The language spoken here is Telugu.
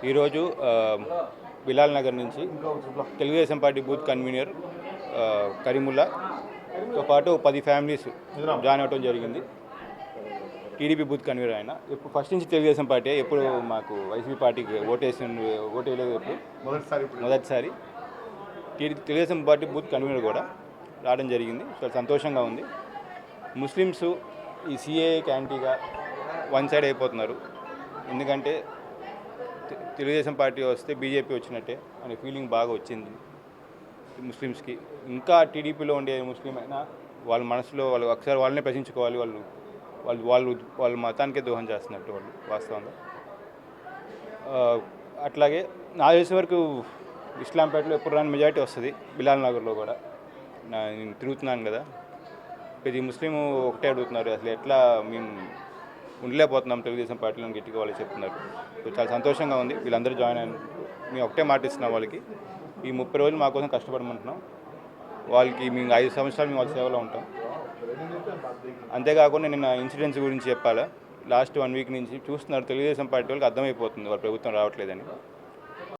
ఈరోజు బిలాల్ నగర్ నుంచి తెలుగుదేశం పార్టీ బూత్ కన్వీనర్ కరీముల్లాతో పాటు 10 ఫ్యామిలీస్ జాయిన్ అవ్వడం జరిగింది. టీడీపీ బూత్ కన్వీనర్ ఆయన. ఇప్పుడు ఫస్ట్ నుంచి తెలుగుదేశం పార్టీ, ఎప్పుడు మాకు వైసీపీ పార్టీకి ఓటేయలేదు. మొదటిసారి తెలుగుదేశం పార్టీ బూత్ కన్వీనర్ కూడా రావడం జరిగింది. చాలా సంతోషంగా ఉంది. ముస్లిమ్స్ ఈ సిఏఏకి యాంటీగా వన్ సైడ్ అయిపోతున్నారు. ఎందుకంటే తెలుగుదేశం పార్టీ వస్తే బీజేపీ వచ్చినట్టే అనే ఫీలింగ్ బాగా వచ్చింది ముస్లిమ్స్కి. ఇంకా టీడీపీలో ఉండే ముస్లిం అయినా వాళ్ళ మనసులో వాళ్ళు ఒకసారి వాళ్ళనే ప్రశ్నించుకోవాలి. వాళ్ళ మతానికే ద్రోహం చేస్తున్నట్టు వాళ్ళు వాస్తవంగా. అట్లాగే నాకు తెలిసిన వరకు ఇస్లాంపేటలో ఎప్పుడు రాని మెజారిటీ వస్తుంది. బిలాల్ నగర్లో కూడా నేను తిరుగుతున్నాను కదా, ప్రతి ముస్లిం ఒకటే అడుగుతున్నారు, అసలు ఎట్లా మేము ఉండలేకపోతున్నాం తెలుగుదేశం పార్టీలో గట్టిగా వాళ్ళు చెప్తున్నారు. చాలా సంతోషంగా ఉంది. వీళ్ళందరూ జాయిన్ అయిన మేము ఒకటే మాట ఇస్తున్నాం వాళ్ళకి, ఈ 30 రోజులు మా కోసం కష్టపడమంటున్నాం. వాళ్ళకి మేము 5 సంవత్సరాలు మేము వాళ్ళ సేవలో ఉంటాం. అంతేకాకుండా నేను ఇన్సిడెంట్స్ గురించి చెప్పాలా. లాస్ట్ 1 వీక్ నుంచి చూస్తున్నారు తెలుగుదేశం పార్టీ వాళ్ళకి అర్థమైపోతుంది వాళ్ళ ప్రభుత్వం రావట్లేదని.